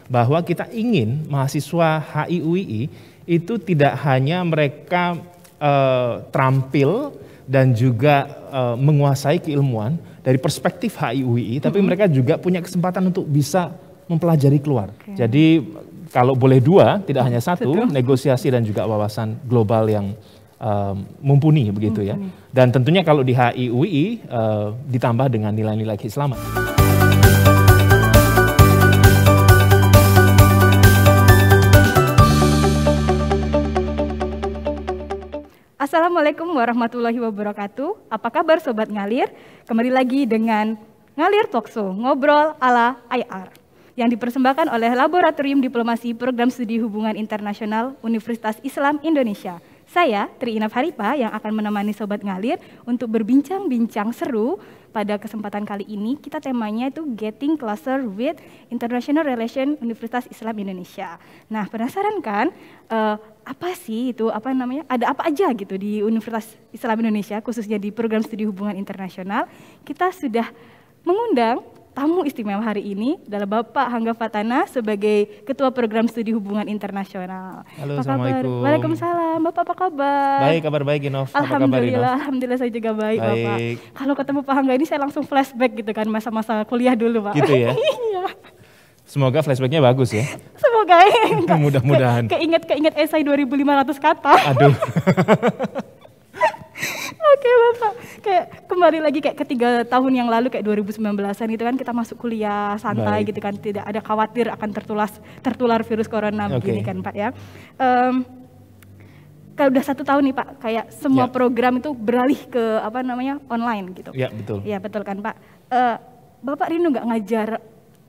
bahwa kita ingin mahasiswa HI-UII itu tidak hanya mereka terampil dan juga menguasai keilmuan dari perspektif HI-UII, tapi mereka juga punya kesempatan untuk bisa mempelajari keluar. Jadi kalau boleh dua, tidak hanya satu, negosiasi dan juga wawasan global yang mumpuni begitu ya. Dan tentunya kalau di HI-UII ditambah dengan nilai-nilai keislaman. Assalamualaikum warahmatullahi wabarakatuh. Apa kabar Sobat Ngalir? Kembali lagi dengan Ngalir Talkshow, ngobrol ala IR. Yang dipersembahkan oleh Laboratorium Diplomasi Program Studi Hubungan Internasional Universitas Islam Indonesia. Saya, Tri Inaf Haripa, yang akan menemani Sobat Ngalir untuk berbincang-bincang seru. Pada kesempatan kali ini, kita temanya itu Getting Closer with International Relations Universitas Islam Indonesia. Nah, penasaran kan? Apa sih itu, ada apa aja gitu di Universitas Islam Indonesia, khususnya di program studi hubungan internasional. Kita sudah mengundang tamu istimewa hari ini adalah Bapak Hangga Fatana sebagai Ketua Program Studi Hubungan Internasional. Halo, Assalamualaikum. Waalaikumsalam. Bapak apa kabar? Baik, kabar baik Inov. Alhamdulillah, alhamdulillah saya juga baik, Bapak. Kalau ketemu Pak Hangga ini saya langsung flashback gitu kan, masa-masa kuliah dulu, Pak. Gitu ya? Iya. Semoga flashbacknya bagus ya. Semoga ya. Mudah-mudahan. Keinget esai 2.500 kata. Aduh. Oke Bapak, kayak kembali lagi kayak ke 3 tahun yang lalu kayak 2019-an gitu kan, kita masuk kuliah santai gitu kan, tidak ada khawatir akan tertular virus corona begini kan Pak ya. Kalau udah 1 tahun nih Pak, kayak semua program itu beralih ke online gitu. Iya betul. Iya betul kan Pak. Bapak rindu nggak ngajar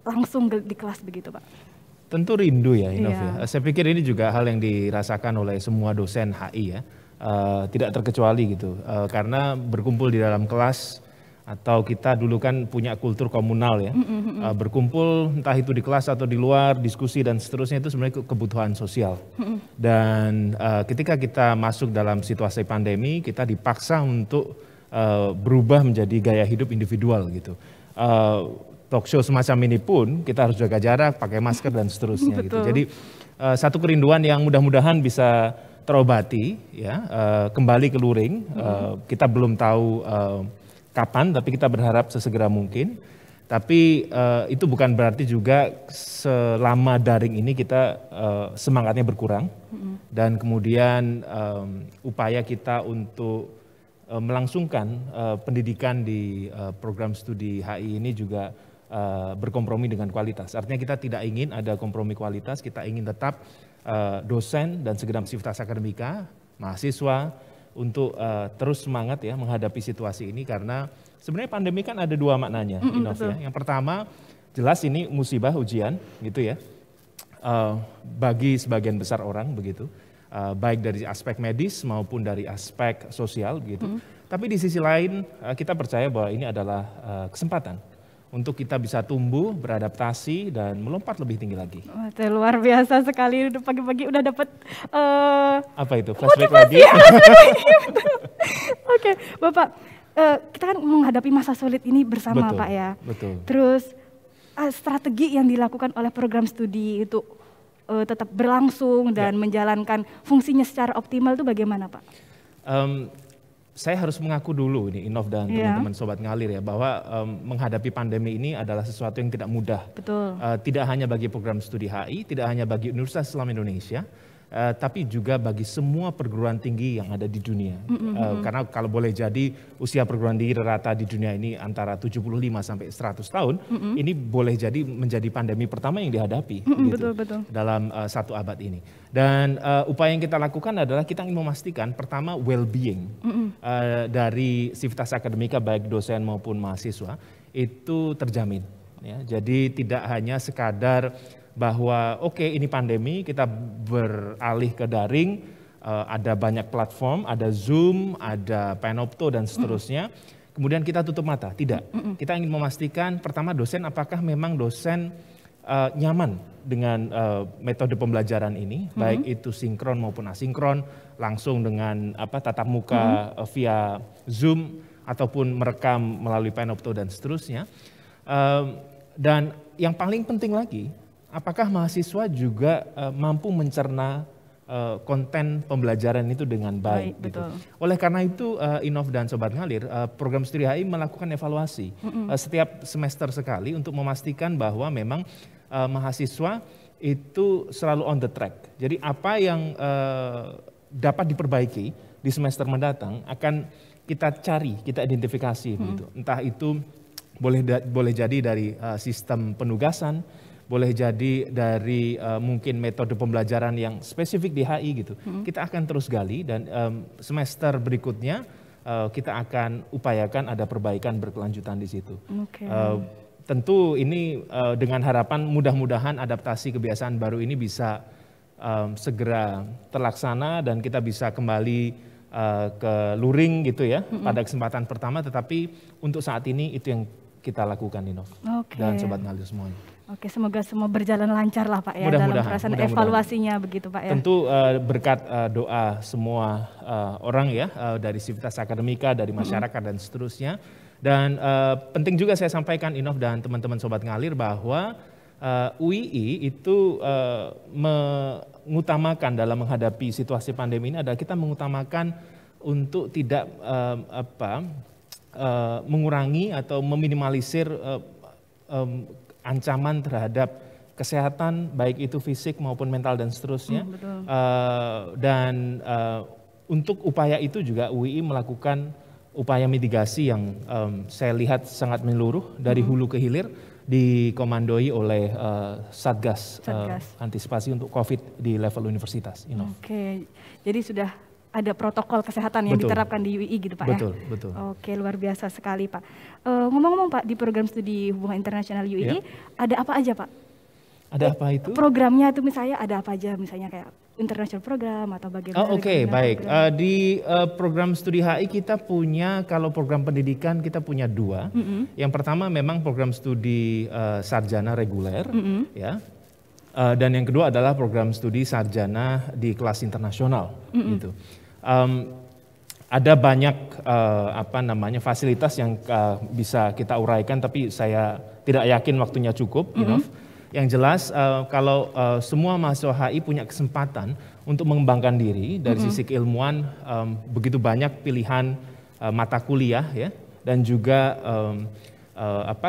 langsung di kelas begitu Pak? Tentu rindu ya Inov ya. Saya pikir ini juga hal yang dirasakan oleh semua dosen HI ya. Tidak terkecuali gitu, karena berkumpul di dalam kelas atau kita dulu kan punya kultur komunal ya, berkumpul entah itu di kelas atau di luar, diskusi dan seterusnya itu sebenarnya kebutuhan sosial. Dan ketika kita masuk dalam situasi pandemi, kita dipaksa untuk berubah menjadi gaya hidup individual gitu. Talk show semacam ini pun kita harus jaga jarak, pakai masker dan seterusnya gitu. Jadi satu kerinduan yang mudah-mudahan bisa terobati ya, kembali ke luring. Kita belum tahu kapan, tapi kita berharap sesegera mungkin. Tapi itu bukan berarti juga selama daring ini kita semangatnya berkurang. Dan kemudian upaya kita untuk melangsungkan pendidikan di program studi HI ini juga berkompromi dengan kualitas. Artinya kita tidak ingin ada kompromi kualitas, kita ingin tetap dosen dan segenap sivitas akademika, mahasiswa untuk terus semangat ya menghadapi situasi ini, karena sebenarnya pandemi kan ada 2 maknanya, Inov ya. Yang pertama jelas ini musibah ujian gitu ya, bagi sebagian besar orang begitu, baik dari aspek medis maupun dari aspek sosial begitu. Tapi di sisi lain kita percaya bahwa ini adalah kesempatan untuk kita bisa tumbuh, beradaptasi, dan melompat lebih tinggi lagi. Wah, luar biasa sekali, pagi-pagi udah dapat apa itu, flashback lagi? Oke, Bapak, kita kan menghadapi masa sulit ini bersama Pak ya. Betul. Terus strategi yang dilakukan oleh program studi itu tetap berlangsung dan menjalankan fungsinya secara optimal itu bagaimana Pak? Saya harus mengaku dulu ini Inov dan teman-teman Sobat Ngalir ya, bahwa menghadapi pandemi ini adalah sesuatu yang tidak mudah. Betul. Tidak hanya bagi program studi HI, tidak hanya bagi Universitas Islam Indonesia, tapi juga bagi semua perguruan tinggi yang ada di dunia. Karena kalau boleh jadi usia perguruan tinggi rata di dunia ini antara 75 sampai 100 tahun, ini boleh jadi menjadi pandemi pertama yang dihadapi gitu, betul. dalam 1 abad ini. Dan upaya yang kita lakukan adalah kita ingin memastikan pertama well-being dari sivitas akademika baik dosen maupun mahasiswa itu terjamin. Ya. Jadi tidak hanya sekadar bahwa ini pandemi kita beralih ke daring, ada banyak platform, ada Zoom, ada Panopto dan seterusnya, kemudian kita tutup mata. Tidak, kita ingin memastikan pertama dosen apakah memang dosen nyaman dengan metode pembelajaran ini, baik itu sinkron maupun asinkron, langsung dengan tatap muka via Zoom ataupun merekam melalui Panopto dan seterusnya. Dan yang paling penting lagi, apakah mahasiswa juga mampu mencerna konten pembelajaran itu dengan baik gitu. Oleh karena itu Inov dan Sobat Ngalir, program studi HI melakukan evaluasi setiap semester sekali untuk memastikan bahwa memang mahasiswa itu selalu on the track. Jadi apa yang dapat diperbaiki di semester mendatang akan kita cari, kita identifikasi begitu. Entah itu boleh jadi dari sistem penugasan, boleh jadi dari mungkin metode pembelajaran yang spesifik di HI gitu. Kita akan terus gali dan semester berikutnya kita akan upayakan ada perbaikan berkelanjutan di situ. Tentu ini dengan harapan mudah-mudahan adaptasi kebiasaan baru ini bisa segera terlaksana dan kita bisa kembali ke luring gitu ya pada kesempatan pertama. Tetapi untuk saat ini itu yang kita lakukan, Inov dan Sobat Ngalir semuanya. Oke, semoga semua berjalan lancar lah Pak ya dalam proses evaluasinya begitu Pak ya. Tentu berkat doa semua orang ya dari Civitas Akademika, dari masyarakat dan seterusnya. Dan penting juga saya sampaikan Inov dan teman-teman Sobat Ngalir bahwa UII itu mengutamakan dalam menghadapi situasi pandemi ini adalah kita mengutamakan untuk tidak mengurangi atau meminimalisir ancaman terhadap kesehatan baik itu fisik maupun mental dan seterusnya. Dan untuk upaya itu juga UII melakukan upaya mitigasi yang saya lihat sangat menyeluruh dari hulu ke hilir, dikomandoi oleh Satgas antisipasi untuk COVID di level universitas. Oke, jadi sudah ada protokol kesehatan yang diterapkan di UII gitu Pak ya? Betul. Oke, luar biasa sekali Pak. Ngomong-ngomong Pak, di program studi hubungan internasional UII ada apa aja Pak? Ada apa itu? Programnya itu misalnya ada apa aja, misalnya kayak international program atau bagaimana? Oke, baik. Di program studi HI kita punya, kalau program pendidikan kita punya 2. Yang pertama memang program studi sarjana reguler, ya. Dan yang kedua adalah program studi sarjana di kelas internasional, gitu. Ada banyak fasilitas yang bisa kita uraikan, tapi saya tidak yakin waktunya cukup, Yang jelas kalau semua mahasiswa HI punya kesempatan untuk mengembangkan diri dari sisi keilmuan, begitu banyak pilihan mata kuliah ya, dan juga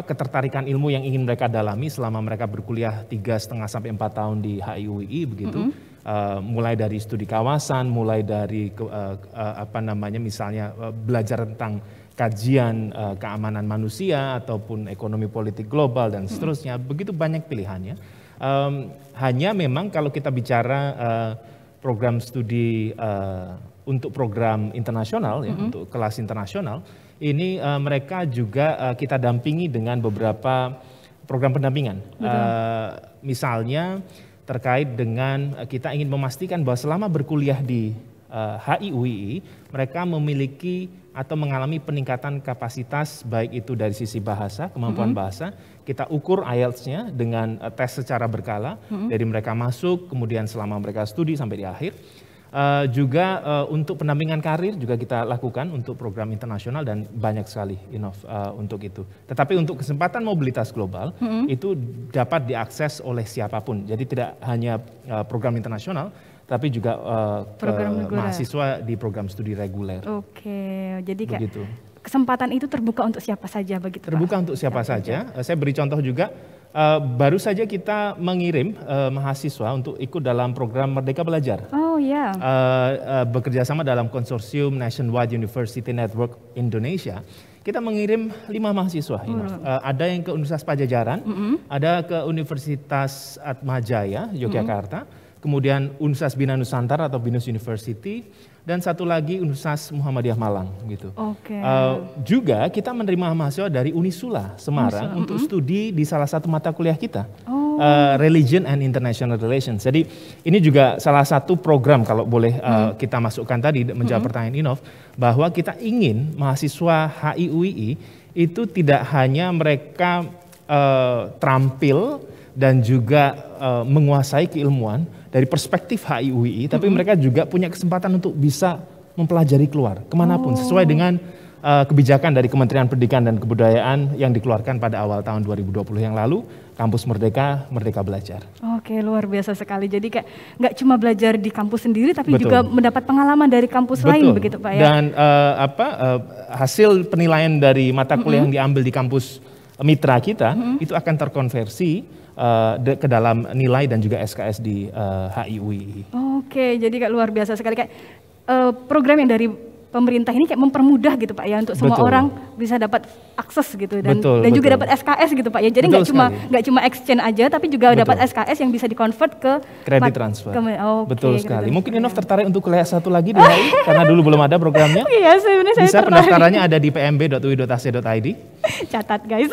ketertarikan ilmu yang ingin mereka dalami selama mereka berkuliah 3,5 sampai 4 tahun di HIUII begitu. Mulai dari studi kawasan, mulai dari misalnya belajar tentang kajian keamanan manusia ataupun ekonomi politik global dan seterusnya, begitu banyak pilihannya. Hanya memang kalau kita bicara program studi untuk program internasional ya, untuk kelas internasional, ini mereka juga kita dampingi dengan beberapa program pendampingan. Misalnya terkait dengan kita ingin memastikan bahwa selama berkuliah di HIUII, mereka memiliki atau mengalami peningkatan kapasitas baik itu dari sisi bahasa, kemampuan bahasa. Kita ukur IELTS-nya dengan tes secara berkala dari mereka masuk, kemudian selama mereka studi sampai di akhir. Juga untuk pendampingan karir juga kita lakukan untuk program internasional dan banyak sekali untuk itu. Tetapi untuk kesempatan mobilitas global itu dapat diakses oleh siapapun. Jadi tidak hanya program internasional, tapi juga mahasiswa di program studi reguler. Oke, jadi begitu. Kesempatan itu terbuka untuk siapa saja begitu? Terbuka untuk siapa saja. Saya beri contoh juga. Baru saja kita mengirim mahasiswa untuk ikut dalam program Merdeka Belajar. Bekerja sama dalam konsorsium Nationwide University Network Indonesia. Kita mengirim 5 mahasiswa. Ada yang ke Universitas Pajajaran, ada ke Universitas Atmajaya, Yogyakarta, kemudian Universitas Bina Nusantara atau BINUS University, dan satu lagi Universitas Muhammadiyah Malang gitu. Juga kita menerima mahasiswa dari Unisula Semarang untuk studi di salah satu mata kuliah kita, Religion and International Relations. Jadi ini juga salah satu program kalau boleh kita masukkan tadi menjawab pertanyaan Inov, bahwa kita ingin mahasiswa HIUII itu tidak hanya mereka terampil dan juga menguasai keilmuan dari perspektif HIUII, tapi mereka juga punya kesempatan untuk bisa mempelajari keluar kemanapun sesuai dengan kebijakan dari Kementerian Pendidikan dan Kebudayaan yang dikeluarkan pada awal tahun 2020 yang lalu, Kampus Merdeka, Merdeka Belajar. Oke, luar biasa sekali. Jadi kayak nggak cuma belajar di kampus sendiri, tapi Betul. juga mendapat pengalaman dari kampus lain, begitu Pak ya? Dan hasil penilaian dari mata kuliah yang diambil di kampus mitra kita, itu akan terkonversi ke dalam nilai dan juga SKS di HIUI. Oke, jadi kayak luar biasa sekali. Kayak program yang dari pemerintah ini kayak mempermudah gitu Pak ya, untuk semua orang bisa dapat akses gitu dan juga dapat SKS gitu Pak ya. Jadi nggak cuma exchange aja, tapi juga dapat SKS yang bisa dikonvert ke kredit transfer. Betul sekali. Mungkin Inov ya. tertarik untuk kuliah satu lagi di HI karena dulu belum ada programnya. Iya, sebenarnya saya bisa pendaftarannya ada di pmb.ui.ac.id. Catat guys.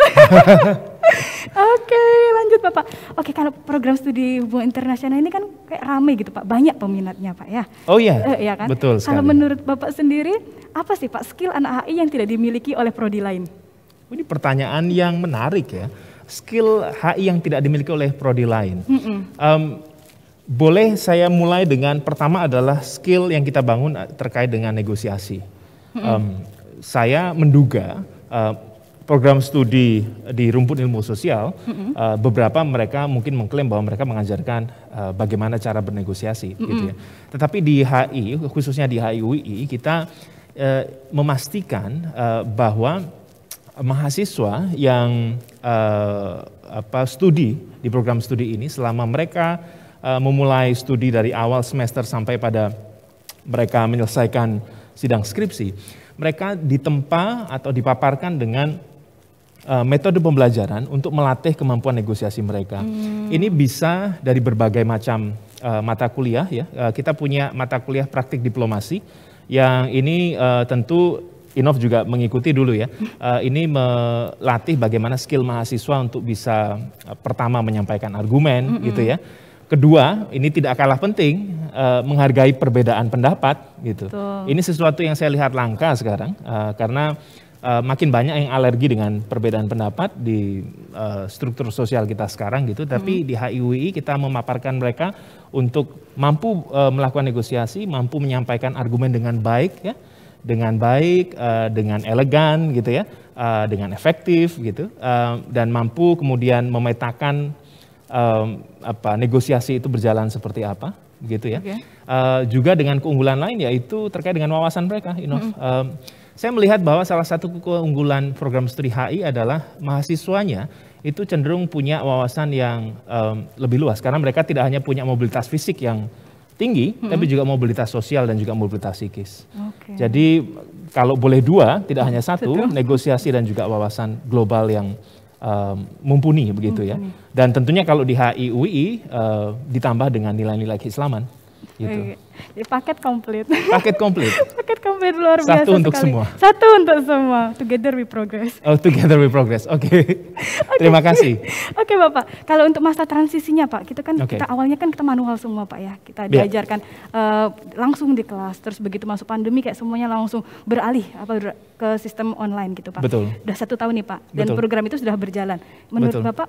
Oke, lanjut Bapak. Oke, kalau program studi hubungan internasional ini kan kayak rame gitu Pak, banyak peminatnya Pak ya. Oh iya, ya kan? Betul sekali. Kalau menurut Bapak sendiri, apa sih Pak skill anak HI yang tidak dimiliki oleh prodi lain? Ini pertanyaan yang menarik ya. Skill HI yang tidak dimiliki oleh prodi lain. Boleh saya mulai dengan pertama adalah skill yang kita bangun terkait dengan negosiasi. Saya menduga program studi di rumput ilmu sosial, beberapa mereka mungkin mengklaim bahwa mereka mengajarkan bagaimana cara bernegosiasi, gitu ya. Tetapi di HI, khususnya di HIUI, kita memastikan bahwa mahasiswa yang studi di program studi ini, selama mereka memulai studi dari awal semester sampai pada mereka menyelesaikan sidang skripsi, mereka ditempa atau dipaparkan dengan metode pembelajaran untuk melatih kemampuan negosiasi mereka. Ini bisa dari berbagai macam mata kuliah ya. Kita punya mata kuliah praktik diplomasi yang ini tentu Inov juga mengikuti dulu ya. Ini melatih bagaimana skill mahasiswa untuk bisa pertama menyampaikan argumen gitu ya. Kedua, ini tidak kalah penting, menghargai perbedaan pendapat gitu. Ini sesuatu yang saya lihat langka sekarang karena makin banyak yang alergi dengan perbedaan pendapat di struktur sosial kita sekarang gitu. Tapi di HIUI kita memaparkan mereka untuk mampu melakukan negosiasi, mampu menyampaikan argumen dengan baik ya, dengan baik, dengan elegan gitu ya, dengan efektif gitu, dan mampu kemudian memetakan negosiasi itu berjalan seperti apa gitu ya. Juga dengan keunggulan lain yaitu terkait dengan wawasan mereka, saya melihat bahwa salah satu keunggulan program studi HI adalah mahasiswanya itu cenderung punya wawasan yang lebih luas karena mereka tidak hanya punya mobilitas fisik yang tinggi, tapi juga mobilitas sosial dan juga mobilitas psikis. Jadi kalau boleh dua, tidak hanya satu, negosiasi dan juga wawasan global yang mumpuni begitu ya. Dan tentunya kalau di HIUI ditambah dengan nilai-nilai keislaman. Gitu. Jadi paket komplit. Paket komplit. Paket komplit luar biasa Satu untuk sekali. semua. Satu untuk semua. Together we progress. Oh, together we progress. Oke. Terima kasih. Oke, Bapak. Kalau untuk masa transisinya, Pak, kita kan kita awalnya kan kita manual semua, Pak ya. Kita diajarkan langsung di kelas. Terus begitu masuk pandemi kayak semuanya langsung beralih ke sistem online gitu, Pak. Betul. Udah 1 tahun nih, Pak. Dan program itu sudah berjalan. Menurut Bapak,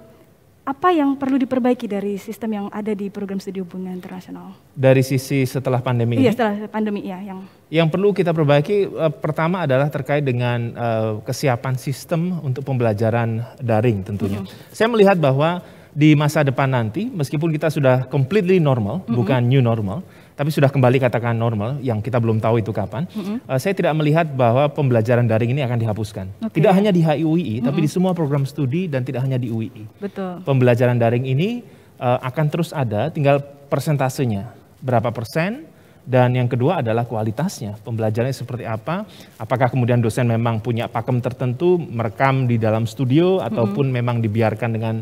apa yang perlu diperbaiki dari sistem yang ada di program studi hubungan internasional? Dari sisi setelah pandemi ini? Iya, setelah pandemi ya. Yang perlu kita perbaiki pertama adalah terkait dengan kesiapan sistem untuk pembelajaran daring tentunya. Saya melihat bahwa di masa depan nanti, meskipun kita sudah completely normal, bukan new normal, tapi sudah kembali katakan normal, yang kita belum tahu itu kapan, saya tidak melihat bahwa pembelajaran daring ini akan dihapuskan. Tidak hanya di HIUI, tapi di semua program studi dan tidak hanya di UII. Betul. Pembelajaran daring ini akan terus ada, tinggal persentasenya, berapa persen, dan yang kedua adalah kualitasnya. Pembelajarannya seperti apa, apakah kemudian dosen memang punya pakem tertentu, merekam di dalam studio, ataupun memang dibiarkan dengan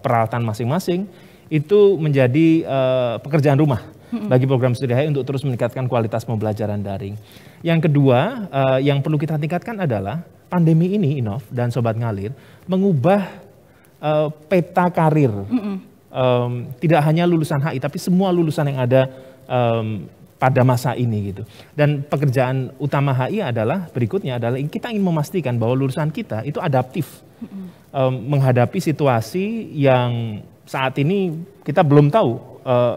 peralatan masing-masing, itu menjadi pekerjaan rumah bagi program studi HI untuk terus meningkatkan kualitas pembelajaran daring. Yang kedua, yang perlu kita tingkatkan adalah pandemi ini, Inov dan Sobat Ngalir, mengubah peta karir. Tidak hanya lulusan HI, tapi semua lulusan yang ada pada masa ini gitu. Dan pekerjaan utama HI adalah berikutnya adalah kita ingin memastikan bahwa lulusan kita itu adaptif menghadapi situasi yang saat ini kita belum tahu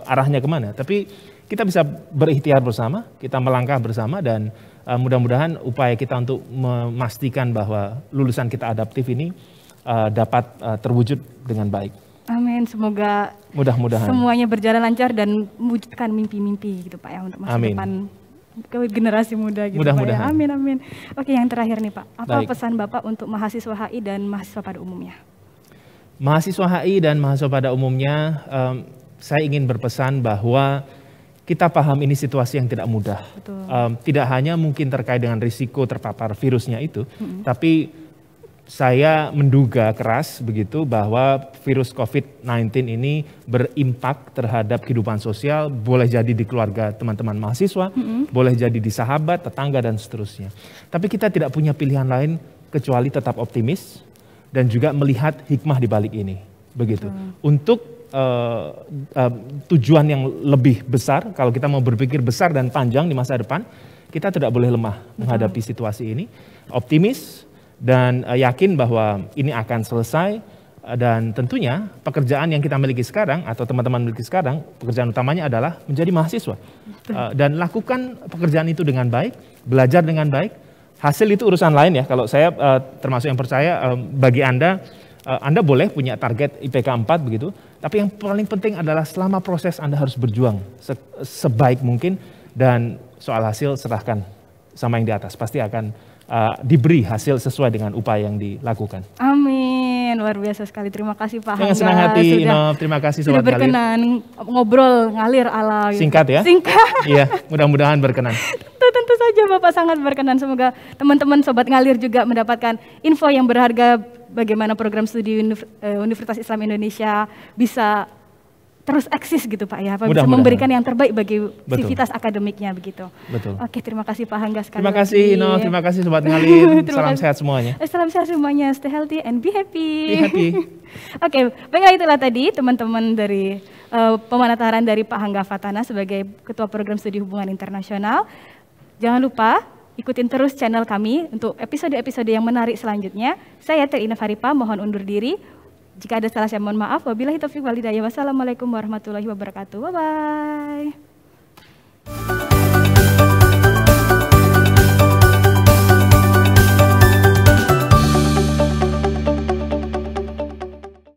arahnya kemana, tapi kita bisa berikhtiar bersama, kita melangkah bersama dan mudah-mudahan upaya kita untuk memastikan bahwa lulusan kita adaptif ini dapat terwujud dengan baik. Amin, semoga mudah-mudahan semuanya berjalan lancar dan mewujudkan mimpi-mimpi gitu Pak ya untuk masa depan ke generasi muda gitu Pak ya. Amin, amin. Oke, yang terakhir nih Pak, apa pesan Bapak untuk mahasiswa HI dan mahasiswa pada umumnya? Mahasiswa HI dan mahasiswa pada umumnya, saya ingin berpesan bahwa kita paham ini situasi yang tidak mudah. Tidak hanya mungkin terkait dengan risiko terpapar virusnya itu, tapi saya menduga keras begitu bahwa virus COVID-19 ini berimpak terhadap kehidupan sosial, boleh jadi di keluarga teman-teman mahasiswa, boleh jadi di sahabat, tetangga, dan seterusnya. Tapi kita tidak punya pilihan lain kecuali tetap optimis dan juga melihat hikmah di balik ini. Begitu. Untuk tujuan yang lebih besar, kalau kita mau berpikir besar dan panjang di masa depan, kita tidak boleh lemah menghadapi situasi ini. Optimis, dan yakin bahwa ini akan selesai, dan tentunya pekerjaan yang kita miliki sekarang atau teman-teman miliki sekarang, pekerjaan utamanya adalah menjadi mahasiswa. Dan lakukan pekerjaan itu dengan baik, belajar dengan baik. Hasil itu urusan lain ya, kalau saya termasuk yang percaya bagi Anda boleh punya target IPK 4 begitu, tapi yang paling penting adalah selama proses Anda harus berjuang sebaik mungkin, dan soal hasil serahkan sama yang di atas, pasti akan diberi hasil sesuai dengan upaya yang dilakukan. Amin, luar biasa sekali. Terima kasih Pak Hangga. Senang hati, terima kasih Sobat Ngalir. Sudah berkenan ngobrol ngalir ala. Singkat ya? Singkat. Iya, mudah-mudahan berkenan. Tentu saja Bapak sangat berkenan. Semoga teman-teman Sobat Ngalir juga mendapatkan info yang berharga bagaimana program studi Universitas Islam Indonesia bisa terus eksis gitu Pak ya, bisa memberikan yang terbaik bagi sivitas akademiknya begitu. Betul. Oke, terima kasih Pak Hangga sekali. Terima kasih Ino, terima kasih Sobat Ngalir. Salam sehat semuanya. Salam sehat semuanya, stay healthy and be happy. Be happy. Oke, baiklah itulah tadi teman-teman dari pemanataran dari Pak Hangga Fatana sebagai Ketua Program Studi Hubungan Internasional. Jangan lupa ikutin terus channel kami untuk episode-episode yang menarik selanjutnya. Saya Terina Faripa, mohon undur diri. Jika ada salah saya mohon maaf. Wabillahi taufiq wal hidayah. Wassalamualaikum warahmatullahi wabarakatuh. Bye-bye.